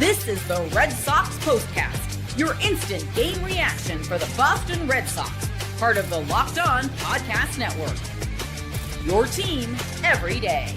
This is the Red Sox POSTCAST, your instant game reaction for the Boston Red Sox, part of the Locked On Podcast Network. Your team every day.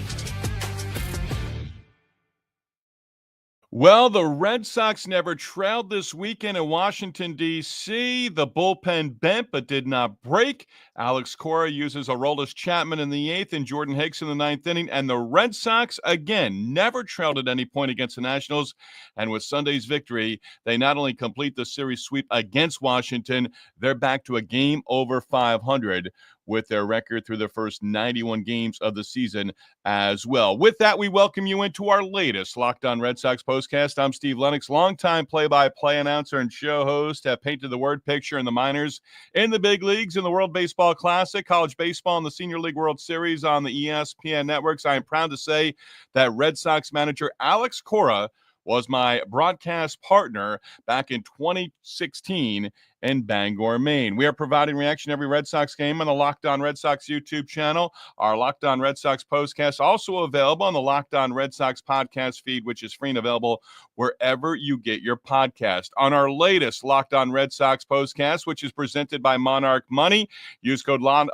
Well, the Red Sox never trailed this weekend in Washington, D.C. The bullpen bent but did not break. Alex Cora uses Aroldis Chapman in the 8th and Jordan Hicks in the 9th inning. And the Red Sox, again, never trailed at any point against the Nationals. And with Sunday's victory, they not only complete the series sweep against Washington, they're back to a game over 500 with their record through the first 91 games of the season as well. With that, we welcome you into our latest Locked On Red Sox postcast. I'm Steve Lennox, longtime play-by-play announcer and show host. Have painted the word picture in the minors, in the big leagues, in the World Baseball Classic, college baseball, and the Senior League World Series on the ESPN networks. I am proud to say that Red Sox manager Alex Cora was my broadcast partner back in 2016 in Bangor, Maine. We are providing reaction every Red Sox game on the Locked On Red Sox YouTube channel. Our Locked On Red Sox postcast also available on the Locked On Red Sox podcast feed, which is free and available wherever you get your podcast. On our latest Locked On Red Sox postcast, which is presented by Monarch Money, use code Locked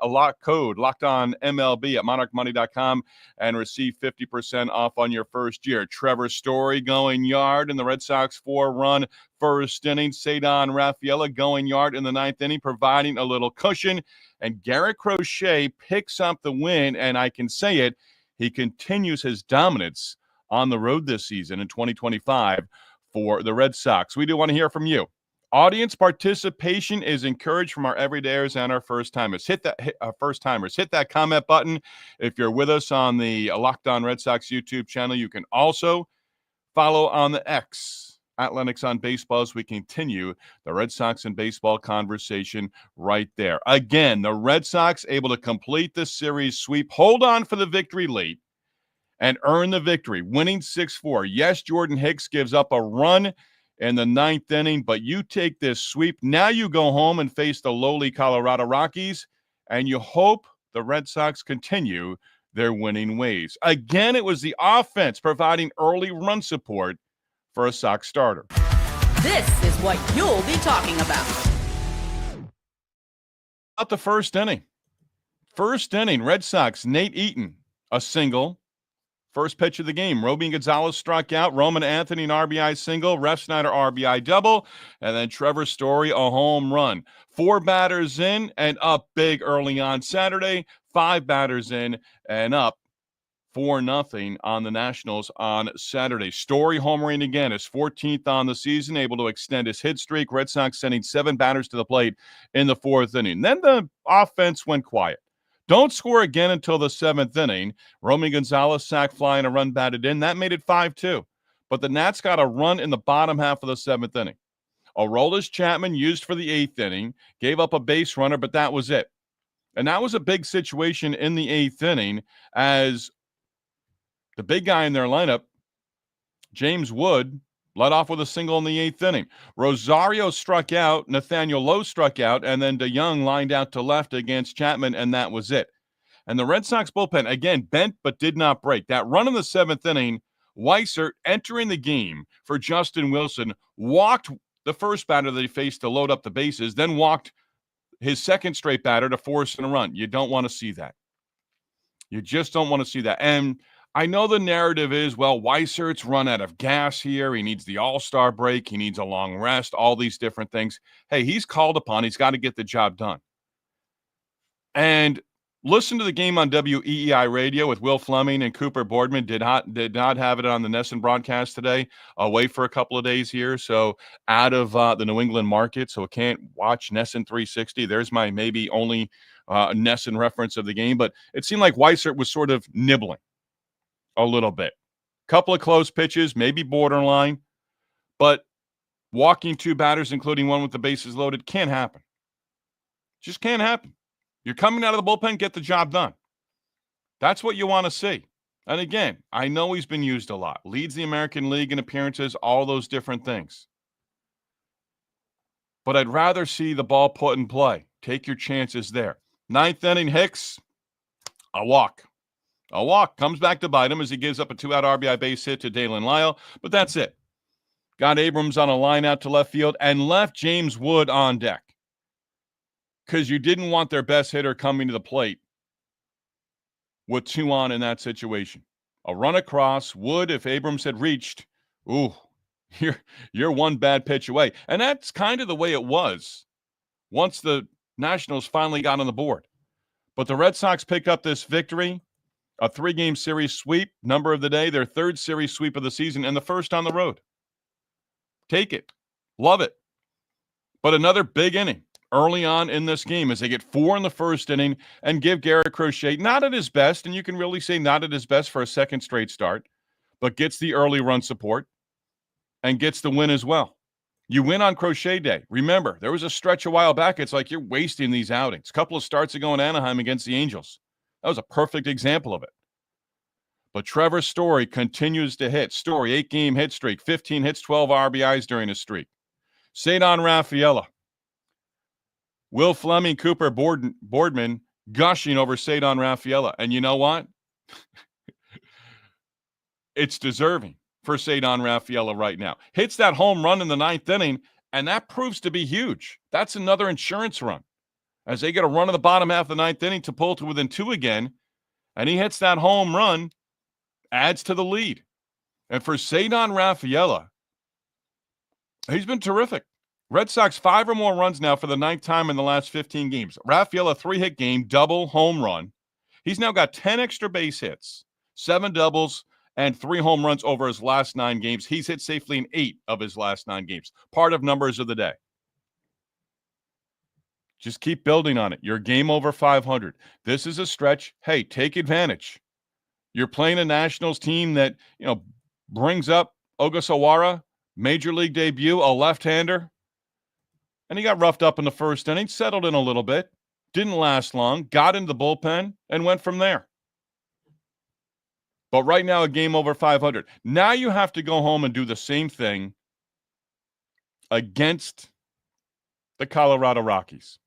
On MLB at monarchmoney.com and receive 50% off on your first year. Trevor Story going yard in the Red Sox 4-run first inning. Ceddanne Rafaela going yard in the 9th inning, providing a little cushion. And Garrett Crochet picks up the win, and I can say it, he continues his dominance on the road this season in 2025 for the Red Sox. We do want to hear from you. Audience participation is encouraged from our everydayers and our first-timers. Hit that comment button. If you're with us on the Locked On Red Sox YouTube channel, you can also follow on the X at Lennox on Baseball as we continue the Red Sox and baseball conversation right there. Again, the Red Sox able to complete this series sweep, hold on for the victory late, and earn the victory, winning 6-4. Yes, Jordan Hicks gives up a run in the 9th inning, but you take this sweep. Now you go home and face the lowly Colorado Rockies, and you hope the Red Sox continue their winning ways. Again, it was the offense providing early run support for a Sox starter. This is what you'll be talking about. About the first inning. First inning, Red Sox, Nate Eaton, a single. First pitch of the game, Romy Gonzalez struck out. Roman Anthony, an RBI single. Refsnyder, RBI double. And then Trevor Story, a home run. 4 batters in and up big early on Saturday. 5 batters in and up 4-0 on the Nationals on Saturday. Story homering again, his 14th on the season, able to extend his hit streak. Red Sox sending 7 batters to the plate in the 4th inning. Then the offense went quiet. Don't score again until the 7th inning. Romy Gonzalez sac fly and a run batted in. That made it 5-2. But the Nats got a run in the bottom half of the 7th inning. Aroldis Chapman used for the 8th inning, gave up a base runner, but that was it. And that was a big situation in the 8th inning as the big guy in their lineup, James Wood, led off with a single in the 8th inning. Rosario struck out, Nathaniel Lowe struck out, and then DeYoung lined out to left against Chapman, and that was it. And the Red Sox bullpen, again, bent but did not break. That run in the 7th inning, Weiser entering the game for Justin Wilson, walked the first batter that he faced to load up the bases, then walked his second straight batter to force in a run. You don't want to see that. You just don't want to see that. And I know the narrative is, well, Weisert's run out of gas here. He needs the all-star break. He needs a long rest, all these different things. Hey, he's called upon. He's got to get the job done. And listen to the game on WEEI radio with Will Fleming and Cooper Boardman. Did not have it on the NESN broadcast today. Away for a couple of days here, so out of the New England market, so I can't watch NESN 360. There's my maybe only NESN reference of the game. But it seemed like Weissert was sort of nibbling a little bit. Couple of close pitches, maybe borderline, but walking 2 batters, including one with the bases loaded, can't happen. Just can't happen. You're coming out of the bullpen, get the job done. That's what you want to see. And again, I know he's been used a lot. Leads the American League in appearances, all those different things. But I'd rather see the ball put in play. Take your chances there. 9th inning, Hicks, a walk. A walk comes back to bite him as he gives up a 2-out RBI base hit to Dalen Lyle, but that's it. got Abrams on a line out to left field, and left James Wood on deck because you didn't want their best hitter coming to the plate with 2 on in that situation. A run across, Wood, if Abrams had reached, ooh, you're one bad pitch away. And that's kind of the way it was once the Nationals finally got on the board. But the Red Sox pick up this victory, a 3-game series sweep, number of the day, their 3rd series sweep of the season, and the first on the road. Take it. Love it. But another big inning early on in this game as they get 4 in the first inning and give Garrett Crochet, not at his best, and you can really say not at his best for a second straight start, but gets the early run support and gets the win as well. You win on Crochet Day. Remember, there was a stretch a while back. It's like you're wasting these outings. A couple of starts ago in Anaheim against the Angels. That was a perfect example of it. But Trevor Story continues to hit. Story, 8-game hit streak, 15 hits, 12 RBIs during his streak. Ceddanne Rafaela. Will Fleming, Cooper Boardman gushing over Ceddanne Rafaela. And you know what? It's deserving for Ceddanne Rafaela right now. Hits that home run in the 9th inning, and that proves to be huge. That's another insurance run. As they get a run in the bottom half of the 9th inning to pull to within 2 again, and he hits that home run, adds to the lead. And for Ceddanne Rafaela, he's been terrific. Red Sox 5 or more runs now for the 9th time in the last 15 games. Rafaela, 3-hit game, double, home run. He's now got 10 extra base hits, 7 doubles, and 3 home runs over his last 9 games. He's hit safely in 8 of his last 9 games. Part of numbers of the day. Just keep building on it. You're game over 500. This is a stretch. Hey, take advantage. You're playing a Nationals team that, brings up Ogasawara, major league debut, a left-hander. And he got roughed up in the first inning, settled in a little bit, didn't last long, got into the bullpen, and went from there. But right now, a game over 500. Now you have to go home and do the same thing against the Colorado Rockies.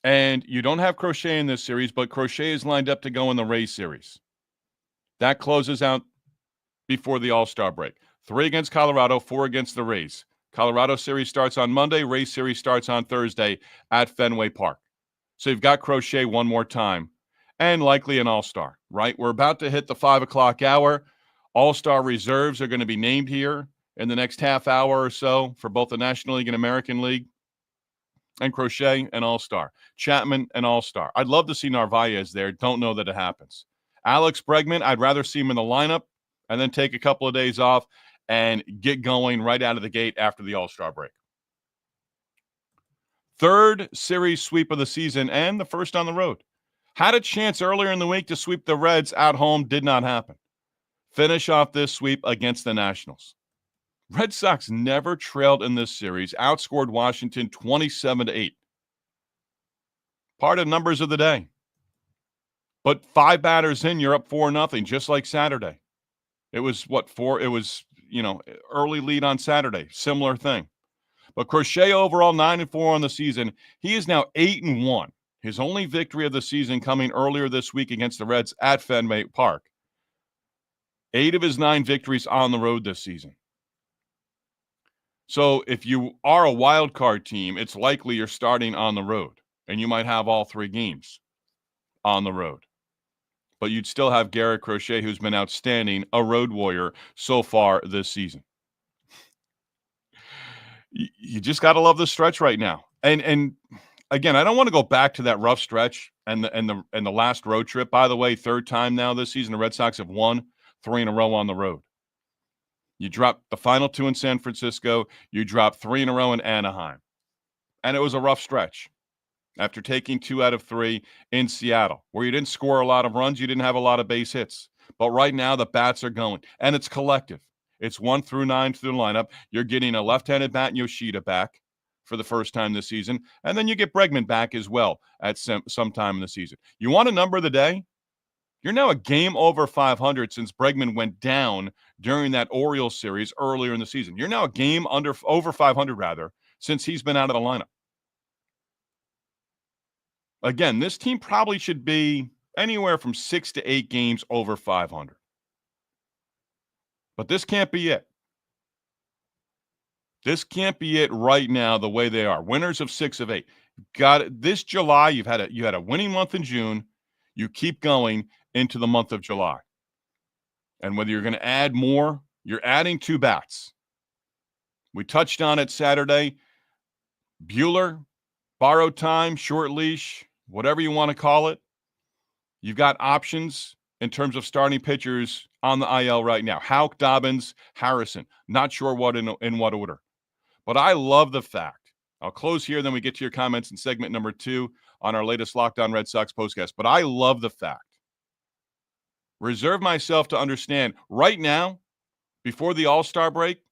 And you don't have Crochet in this series, but Crochet is lined up to go in the Rays series. That closes out before the All-Star break. 3 against Colorado, 4 against the Rays. Colorado series starts on Monday. Rays series starts on Thursday at Fenway Park. So you've got Crochet one more time and likely an All-Star, right? We're about to hit the 5 o'clock hour. All-Star reserves are going to be named here in the next half hour or so for both the National League and American League. And Crochet and All-Star. Chapman and All-Star. I'd love to see Narvaez there. Don't know that it happens. Alex Bregman, I'd rather see him in the lineup and then take a couple of days off and get going right out of the gate after the All-Star break. 3rd series sweep of the season and the first on the road. Had a chance earlier in the week to sweep the Reds at home. Did not happen. Finish off this sweep against the Nationals. Red Sox never trailed in this series, outscored Washington 27-8. Part of numbers of the day. But 5 batters in, you're up 4-0, just like Saturday. It was, 4? It was, early lead on Saturday. Similar thing. But Crochet overall 9-4 on the season. He is now 8-1. His only victory of the season coming earlier this week against the Reds at Fenway Park. 8 of his 9 victories on the road this season. So if you are a wild card team, it's likely you're starting on the road, and you might have all 3 games on the road. But you'd still have Garrett Crochet, who's been outstanding, a road warrior so far this season. You just got to love this stretch right now. And again, I don't want to go back to that rough stretch and the last road trip. By the way, 3rd time now this season, the Red Sox have won 3 in a row on the road. You dropped the final 2 in San Francisco. You dropped 3 in a row in Anaheim. And it was a rough stretch after taking 2 out of 3 in Seattle, where you didn't score a lot of runs. You didn't have a lot of base hits. But right now, the bats are going. And it's collective. It's 1 through 9 through the lineup. You're getting a left-handed bat, Yoshida, back for the first time this season. And then you get Bregman back as well at some time in the season. You want a number of the day? You're now a game over 500 since Bregman went down during that Orioles series earlier in the season. You're now a game over 500 since he's been out of the lineup. Again, this team probably should be anywhere from 6 to 8 games over 500. But this can't be it. This can't be it right now the way they are. Winners of 6 of 8. Got it. This July, you had a winning month in June. You keep going into the month of July. And whether you're going to add more, you're adding 2 bats. We touched on it Saturday. Bueller, borrowed time, short leash, whatever you want to call it. You've got options in terms of starting pitchers on the IL right now. Houck, Dobbins, Harrison. Not sure what in what order. But I love the fact. I'll close here, then we get to your comments in segment number 2 on our latest Locked On Red Sox postcast. But I love the fact. Reserve myself to understand right now, before the All-Star break,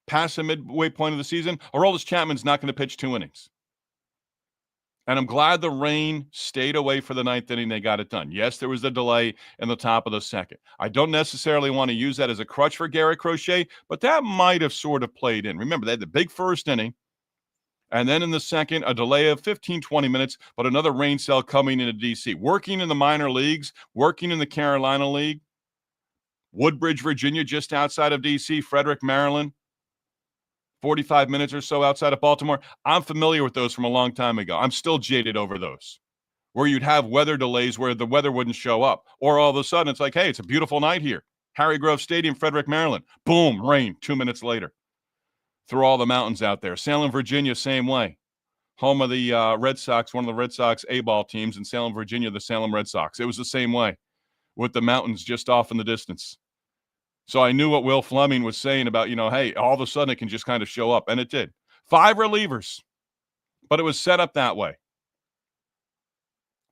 past the midway point of the season, Aroldis Chapman's not going to pitch 2 innings. And I'm glad the rain stayed away for the 9th inning. They got it done. Yes, there was a delay in the top of the 2nd. I don't necessarily want to use that as a crutch for Garrett Crochet, but that might have sort of played in. Remember, they had the big first inning, and then in the 2nd, a delay of 15, 20 minutes, but another rain cell coming into D.C. Working in the minor leagues, working in the Carolina League, Woodbridge, Virginia, just outside of D.C., Frederick, Maryland, 45 minutes or so outside of Baltimore. I'm familiar with those from a long time ago. I'm still jaded over those, where you'd have weather delays where the weather wouldn't show up. Or all of a sudden, it's like, hey, it's a beautiful night here. Harry Grove Stadium, Frederick, Maryland. Boom, rain 2 minutes later. Through all the mountains out there. Salem, Virginia, same way. Home of the Red Sox, one of the Red Sox A-ball teams in Salem, Virginia, the Salem Red Sox. It was the same way with the mountains just off in the distance. So I knew what Will Fleming was saying about, hey, all of a sudden it can just kind of show up. And it did. 5 relievers. But it was set up that way.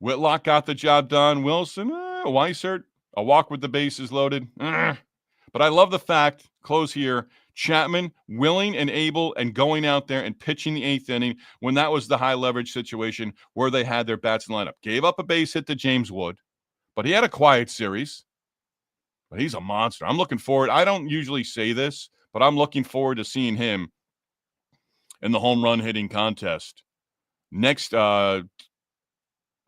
Whitlock got the job done. Wilson, Weissert, a walk with the bases loaded. But I love the fact, close here, Chapman willing and able and going out there and pitching the 8th inning when that was the high leverage situation where they had their bats in lineup. Gave up a base hit to James Wood, but he had a quiet series. But he's a monster. I'm looking forward. I don't usually say this, but I'm looking forward to seeing him in the home run hitting contest next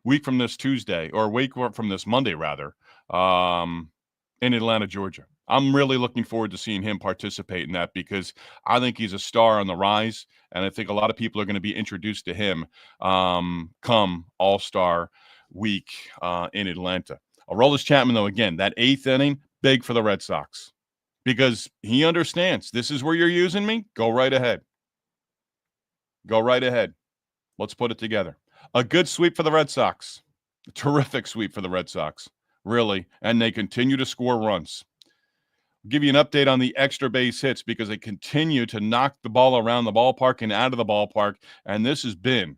week from this Tuesday, or week from this Monday, rather, in Atlanta, Georgia. I'm really looking forward to seeing him participate in that because I think he's a star on the rise, and I think a lot of people are going to be introduced to him come All-Star week in Atlanta. Aroldis Chapman, though, again, that 8th inning, big for the Red Sox because he understands this is where you're using me. Go right ahead. Go right ahead. Let's put it together. A good sweep for the Red Sox. A terrific sweep for the Red Sox, really. And they continue to score runs. I'll give you an update on the extra base hits because they continue to knock the ball around the ballpark and out of the ballpark. And this has been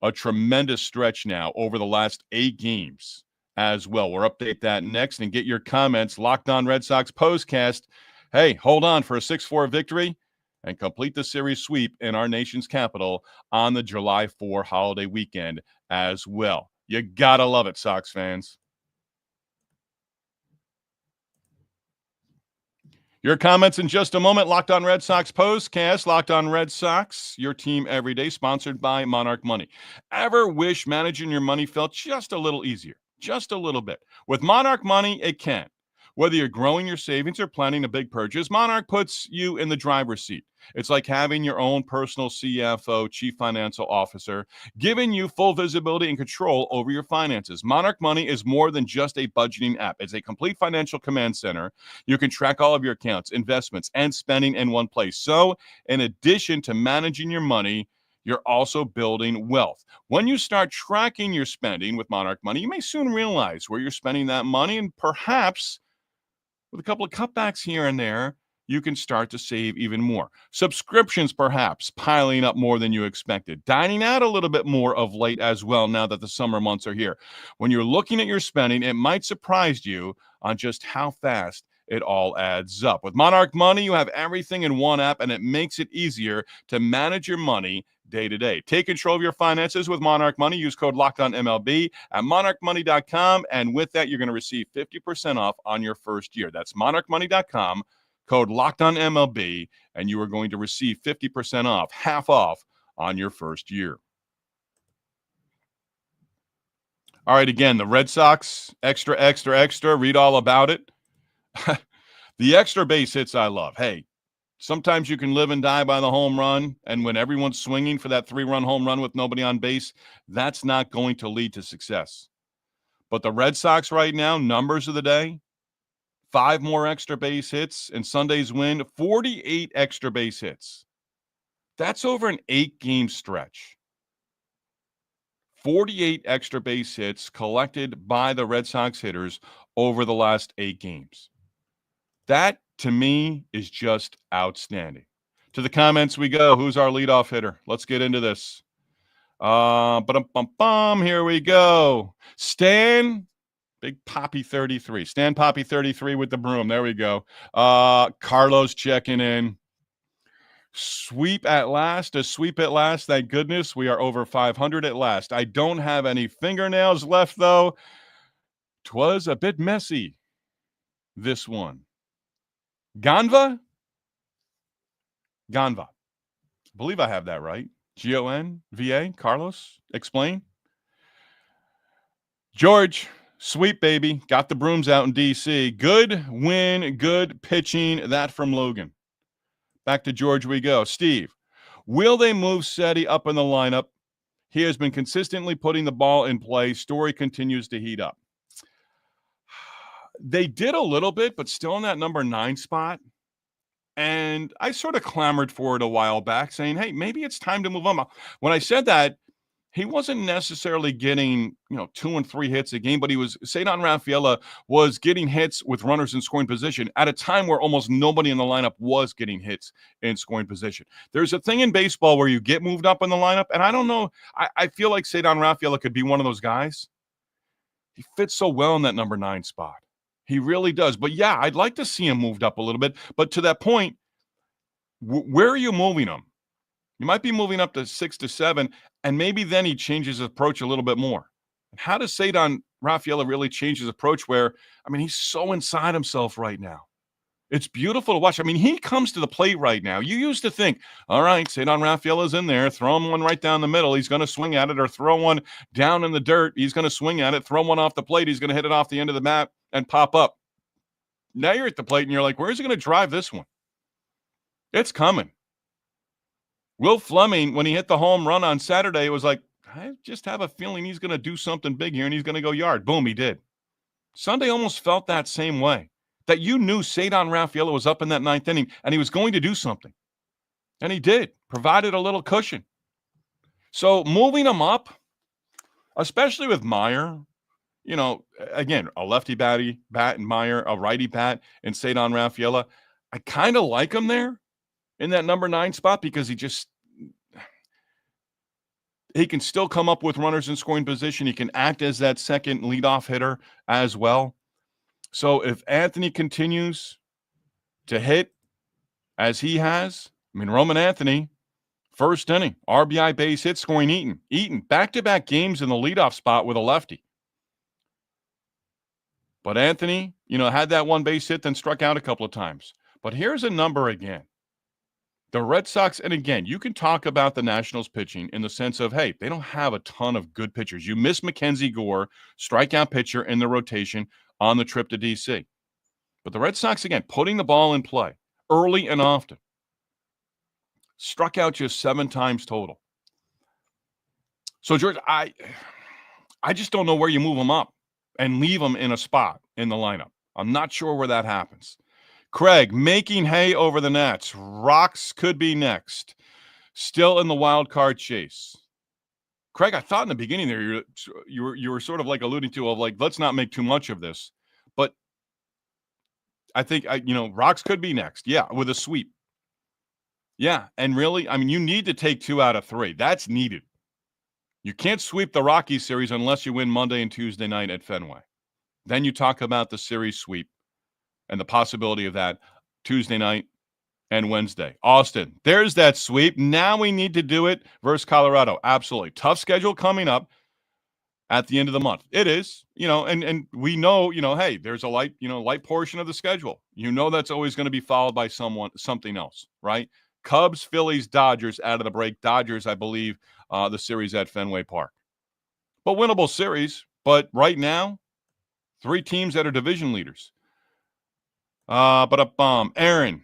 a tremendous stretch now over the last 8 games. As well. We'll update that next and get your comments. Locked On Red Sox postcast. Hey, hold on for a 6-4 victory and complete the series sweep in our nation's capital on the July 4 holiday weekend as well. You gotta love it, Sox fans. Your comments in just a moment. Locked On Red Sox postcast. Locked On Red Sox, your team every day, sponsored by Monarch Money. Ever wish managing your money felt just a little easier? Just a little bit. With Monarch Money, it can. Whether you're growing your savings or planning a big purchase, Monarch puts you in the driver's seat. It's like having your own personal CFO, Chief Financial Officer, giving you full visibility and control over your finances. Monarch Money is more than just a budgeting app. It's a complete financial command center. You can track all of your accounts, investments, and spending in one place. So, in addition to managing your money, you're also building wealth. When you start tracking your spending with Monarch Money, you may soon realize where you're spending that money, and perhaps with a couple of cutbacks here and there, you can start to save even more. Subscriptions perhaps piling up more than you expected. Dining out a little bit more of late as well now that the summer months are here. When you're looking at your spending, it might surprise you on just how fast it all adds up. With Monarch Money, you have everything in one app, and it makes it easier to manage your money day to day. Take control of your finances with Monarch Money. Use code LOCKEDONMLB at monarchmoney.com, and with that, you're going to receive 50% off on your first year. That's monarchmoney.com, code LOCKEDONMLB, and you are going to receive 50% off, half off on your first year. All right, again, the Red Sox, extra, read all about it. The extra base hits I love. Hey, Sometimes you can live and die by the home run, and when everyone's swinging for that 3-run home run with nobody on base, that's not going to lead to success. But the Red Sox right now, numbers of the day, 5 more extra base hits, and Sunday's win, 48 extra base hits. That's over an 8-game stretch. 48 extra base hits collected by the Red Sox hitters over the last 8 games. That, to me, is just outstanding. To the comments we go. Who's our leadoff hitter? Let's get into this. Here we go. Stan, Big Poppy 33. Stan Poppy 33 with the broom. There we go. Carlos checking in. Sweep at last. A sweep at last. Thank goodness. We are over 500 at last. I don't have any fingernails left, though. 'Twas a bit messy, this one. Ganva? Ganva. I believe I have that right. Gonva. Carlos, explain. George, sweep, baby. Got the brooms out in D.C. Good win, good pitching. That from Logan. Back to George we go. Steve, will they move Ceddy up in the lineup? He has been consistently putting the ball in play. Story continues to heat up. They did a little bit, but still in that number 9 spot. And I sort of clamored for it a while back, saying, hey, maybe it's time to move on. When I said that, he wasn't necessarily getting, 2 and 3 hits a game, but Ceddanne Rafaela was getting hits with runners in scoring position at a time where almost nobody in the lineup was getting hits in scoring position. There's a thing in baseball where you get moved up in the lineup, and I don't know. I feel like Ceddanne Rafaela could be one of those guys. He fits so well in that number 9 spot. He really does. But, yeah, I'd like to see him moved up a little bit. But to that point, where are you moving him? You might be moving up to 6 to 7, and maybe then he changes his approach a little bit more. How does Ceddanne Rafaela really change his approach where, he's so inside himself right now. It's beautiful to watch. He comes to the plate right now. You used to think, all right, Ceddanne Rafaela's in there. Throw him one right down the middle. He's going to swing at it, or throw one down in the dirt. He's going to swing at it. Throw one off the plate. He's going to hit it off the end of the mat and pop up. Now you're at the plate, and you're like, where's he going to drive this one? It's coming. Will Fleming, when he hit the home run on Saturday, it was like, I just have a feeling he's going to do something big here, and he's going to go yard. Boom, he did. Sunday almost felt that same way, that you knew Ceddanne Rafaela was up in that 9th inning, and he was going to do something. And he did, provided a little cushion. So moving him up, especially with Meyer, again, a lefty bat and Meyer, a righty bat and Ceddanne Rafaela, I kind of like him there in that number 9 spot, because he can still come up with runners in scoring position. He can act as that second leadoff hitter as well. So if Anthony continues to hit as he has, Roman Anthony, first inning, RBI base hit, scoring Eaton, back-to-back games in the leadoff spot with a lefty. But Anthony, had that one base hit, then struck out a couple of times. But here's a number again. The Red Sox, and again, you can talk about the Nationals pitching in the sense of, hey, they don't have a ton of good pitchers. You miss Mackenzie Gore, strikeout pitcher in the rotation on the trip to D.C. But the Red Sox, again, putting the ball in play early and often. Struck out just 7 times total. So, George, I just don't know where you move them up and leave them in a spot in the lineup. I'm not sure where that happens. Craig, making hay over the Nats. Rocks could be next. Still in the wild card chase. Craig, I thought in the beginning there you were sort of like alluding to, let's not make too much of this. But I think Rocks could be next. Yeah, with a sweep. Yeah, and really, you need to take 2 out of 3. That's needed. You can't sweep the Rockies series unless you win Monday and Tuesday night at Fenway. Then you talk about the series sweep and the possibility of that Tuesday night and Wednesday. Austin, there's that sweep. Now we need to do it versus Colorado. Absolutely. Tough schedule coming up at the end of the month. It is, and we know, hey, there's a light portion of the schedule. That's always going to be followed by something else, right? Cubs, Phillies, Dodgers out of the break. Dodgers, I believe, the series at Fenway Park. But winnable series. But right now, 3 teams that are division leaders. Aaron,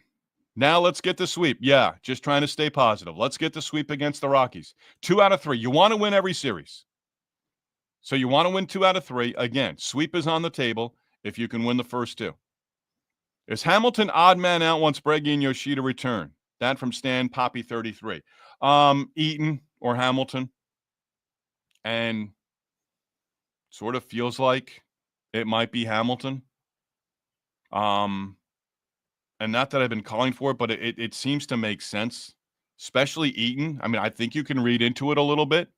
Now let's get the sweep. Yeah, just trying to stay positive. Let's get the sweep against the Rockies. 2 out of 3. You want to win every series. So you want to win 2 out of 3. Again, sweep is on the table if you can win the first 2. Is Hamilton odd man out once Breggy and Yoshida return? That from Stan Poppy 33. Eaton or Hamilton. And sort of feels like it might be Hamilton. And not that I've been calling for it, but it seems to make sense, especially Eaton. I mean, I think you can read into it a little bit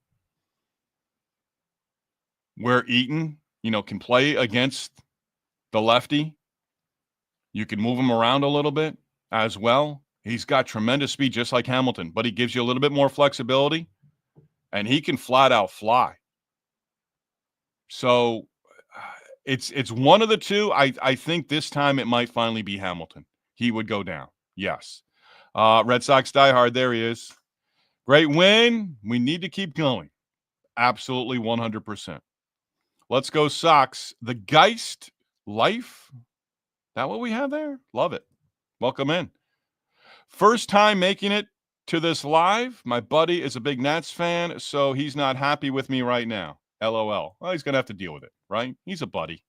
where Eaton, can play against the lefty. You can move him around a little bit as well. He's got tremendous speed, just like Hamilton, but he gives you a little bit more flexibility, and he can flat out fly. So it's one of the two. I think this time it might finally be Hamilton. He would go down. Yes. Red Sox diehard, there he is. Great win. We need to keep going. Absolutely 100%. Let's go Sox. The Geist Life. That what we have there? Love it. Welcome in. First time making it to this live. My buddy is a big Nats fan, so he's not happy with me right now. LOL. Well, he's going to have to deal with it, right? He's a buddy.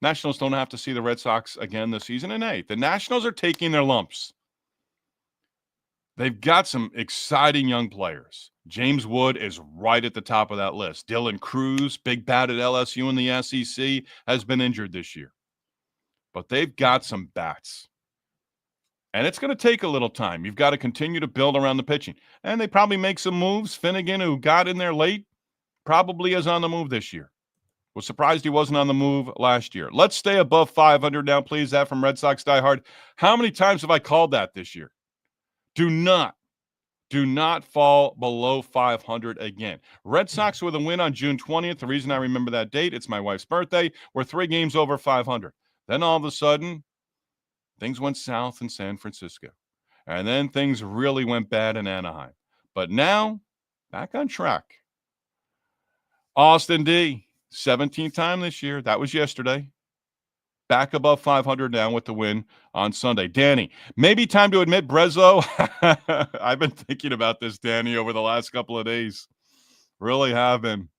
Nationals don't have to see the Red Sox again this season. And hey, the Nationals are taking their lumps. They've got some exciting young players. James Wood is right at the top of that list. Dylan Cruz, big bat at LSU in the SEC, has been injured this year. But they've got some bats. And it's going to take a little time. You've got to continue to build around the pitching. And they probably make some moves. Finnegan, who got in there late, probably is on the move this year. Was surprised he wasn't on the move last year. Let's stay above 500 now, please. That from Red Sox diehard. How many times have I called that this year? Do not fall below 500 again. Red Sox with a win on June 20th. The reason I remember that date, it's my wife's birthday. We're 3 games over 500. Then all of a sudden, things went south in San Francisco. And then things really went bad in Anaheim. But now, back on track. Austin D, 17th time this year. That was yesterday. Back above 500 now with the win on Sunday. Danny, maybe time to admit Breslow. I've been thinking about this, Danny, over the last couple of days. Really have been.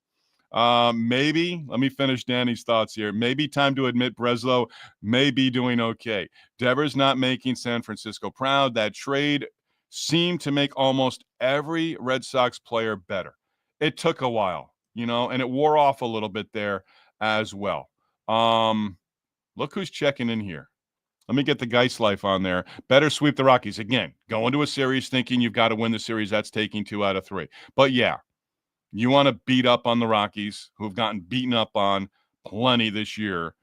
Maybe, let me finish Danny's thoughts here. Maybe time to admit Breslow may be doing okay. Devers not making San Francisco proud. That trade seemed to make almost every Red Sox player better. It took a while, and it wore off a little bit there as well. Look who's checking in here. Let me get the Geist Life on there. Better sweep the Rockies. Again, go into a series thinking you've got to win the series. That's taking 2 out of 3. But yeah, you want to beat up on the Rockies, who've gotten beaten up on plenty this year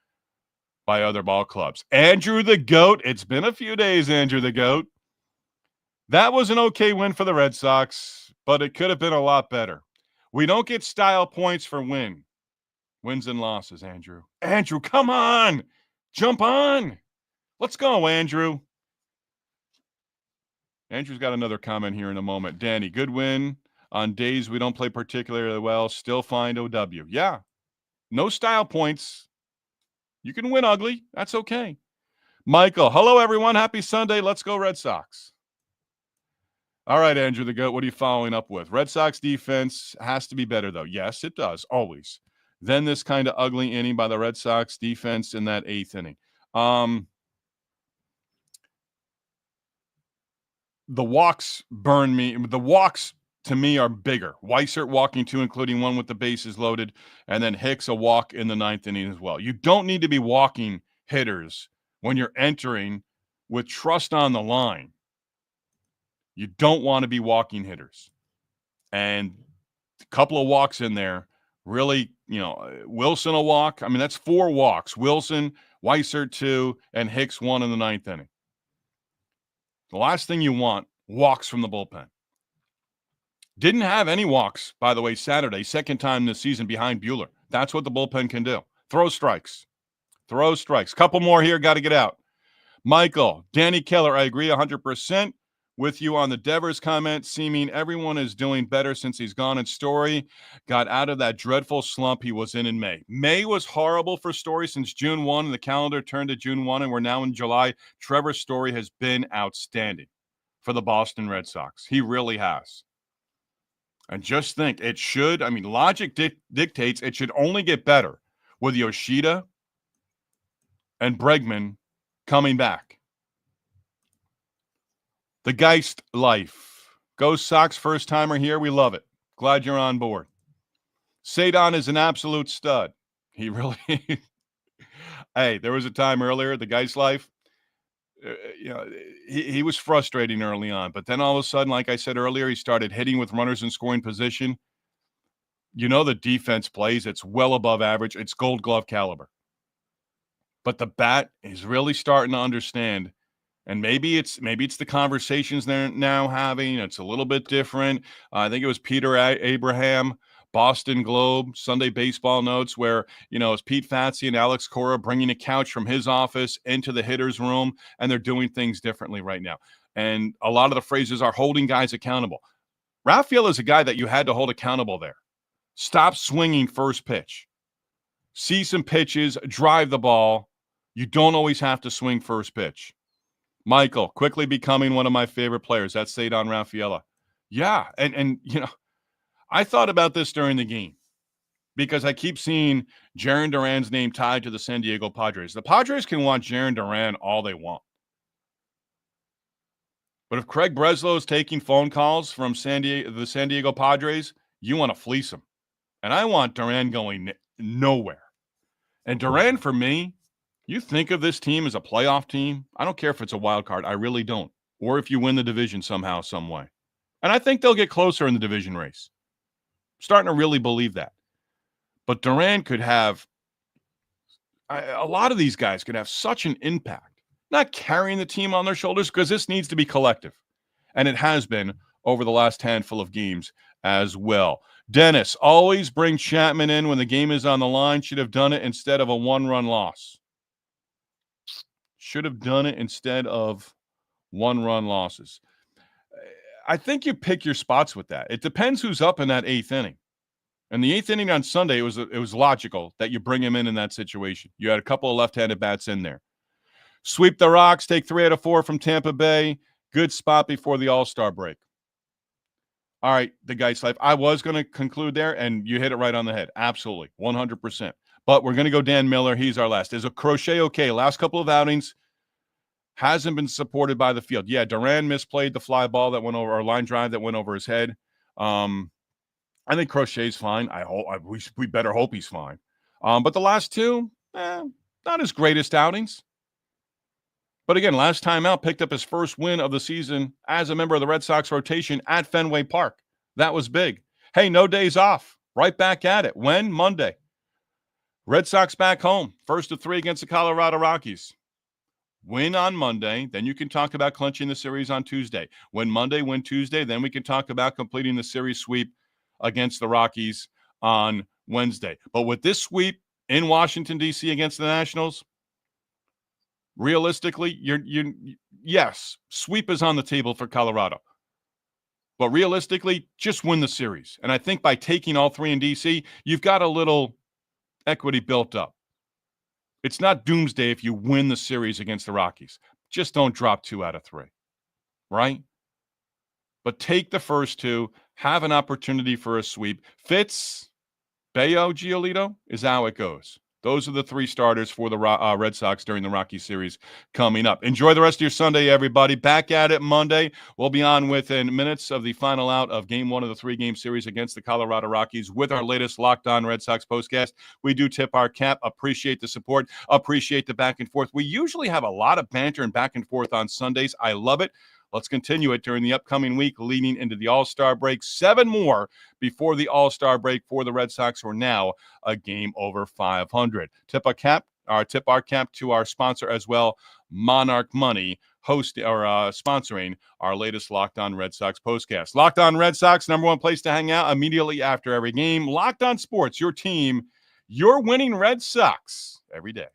by other ball clubs. Andrew the GOAT. It's been a few days, Andrew the GOAT. That was an okay win for the Red Sox, but it could have been a lot better. We don't get style points for wins and losses, Andrew. Andrew, come on. Jump on. Let's go, Andrew. Andrew's got another comment here in a moment. Danny, good win. On days we don't play particularly well, still find OW. Yeah. No style points. You can win ugly. That's okay. Michael, hello, everyone. Happy Sunday. Let's go, Red Sox. All right, Andrew the GOAT, what are you following up with? Red Sox defense has to be better, though. Yes, it does. Always. Then this kind of ugly inning by the Red Sox defense in that 8th inning. The walks burn me. The walks, to me, are bigger. Weissert walking 2, including 1 with the bases loaded, and then Hicks a walk in the 9th inning as well. You don't need to be walking hitters when you're entering with trust on the line. You don't want to be walking hitters. And a couple of walks in there, really, Wilson a walk. I mean, that's 4 walks. Wilson, Weissert 2, and Hicks 1 in the 9th inning. The last thing you want, walks from the bullpen. Didn't have any walks, by the way, Saturday. 2nd time this season behind Buehler. That's what the bullpen can do. Throw strikes. Couple more here, got to get out. Michael, Danny Keller, I agree 100%. with you on the Devers comment, seeming everyone is doing better since he's gone, and Story got out of that dreadful slump he was in May. May was horrible for Story since June 1, and the calendar turned to June 1, and we're now in July. Trevor Story has been outstanding for the Boston Red Sox. He really has. And just think, it should, logic dictates it should only get better with Yoshida and Bregman coming back. The Geist life. Go Sox, first timer here. We love it. Glad you're on board. Ceddanne is an absolute stud. He really. Hey, there was a time earlier, the Geist life. He was frustrating early on, but then all of a sudden, like I said earlier, he started hitting with runners in scoring position. The defense plays. It's well above average. It's Gold Glove caliber. But the bat is really starting to understand. And maybe it's the conversations they're now having. It's a little bit different. I think it was Peter Abraham, Boston Globe, Sunday Baseball Notes, where, it's Pete Fatsi and Alex Cora bringing a couch from his office into the hitter's room, and they're doing things differently right now. And a lot of the phrases are holding guys accountable. Rafaela is a guy that you had to hold accountable there. Stop swinging first pitch. See some pitches, drive the ball. You don't always have to swing first pitch. Michael, quickly becoming one of my favorite players. That's Ceddanne Rafaela. Yeah, and I thought about this during the game because I keep seeing Jarren Duran's name tied to the San Diego Padres. The Padres can want Jarren Duran all they want. But if Craig Breslow is taking phone calls from the San Diego Padres, you want to fleece him. And I want Duran going nowhere. And Duran, for me, you think of this team as a playoff team. I don't care if it's a wild card. I really don't. Or if you win the division somehow, some way. And I think they'll get closer in the division race. Starting to really believe that. But Duran could have, a lot of these guys could have such an impact. Not carrying the team on their shoulders, because this needs to be collective. And it has been over the last handful of games as well. Dennis, always bring Chapman in when the game is on the line. Should have done it instead of a one-run loss. Should have done it instead of one-run losses. I think you pick your spots with that. It depends who's up in that eighth inning. And the eighth inning on Sunday, it was logical that you bring him in that situation. You had a couple of left-handed bats in there. Sweep the Rocks, take 3 out of 4 from Tampa Bay. Good spot before the All-Star break. All right, the Geist life. I was going to conclude there, and you hit it right on the head. Absolutely, 100%. But we're going to go Dan Miller. He's our last. Is a Crochet okay? Last couple of outings hasn't been supported by the field. Yeah, Duran misplayed the fly ball that went over, or line drive that went over his head. I think Crochet's fine. We better hope he's fine. But the last two, not his greatest outings. But again, last time out, picked up his first win of the season as a member of the Red Sox rotation at Fenway Park. That was big. Hey, no days off. Right back at it. When? Monday. Red Sox back home. First of 3 against the Colorado Rockies. Win on Monday, then you can talk about clinching the series on Tuesday. Win Monday, win Tuesday, then we can talk about completing the series sweep against the Rockies on Wednesday. But with this sweep in Washington, D.C. against the Nationals, realistically, yes, sweep is on the table for Colorado. But realistically, just win the series. And I think by taking all 3 in D.C., you've got a little equity built up. It's not doomsday if you win the series against the Rockies. Just don't drop 2 out of 3, right? But take the first 2, have an opportunity for a sweep. Fitz, Bayo, Giolito is how it goes. Those are the 3 starters for the Red Sox during the Rocky series coming up. Enjoy the rest of your Sunday, everybody. Back at it Monday. We'll be on within minutes of the final out of Game 1 of the 3-game series against the Colorado Rockies with our latest Locked On Red Sox postcast. We do tip our cap. Appreciate the support. Appreciate the back and forth. We usually have a lot of banter and back and forth on Sundays. I love it. Let's continue it during the upcoming week leading into the All-Star break. 7 more before the All-Star break for the Red Sox, who are now a game over 500. Tip our cap to our sponsor as well, Monarch Money, sponsoring our latest Locked On Red Sox postcast. Locked On Red Sox, number 1 place to hang out immediately after every game. Locked On Sports, your team, your winning Red Sox every day.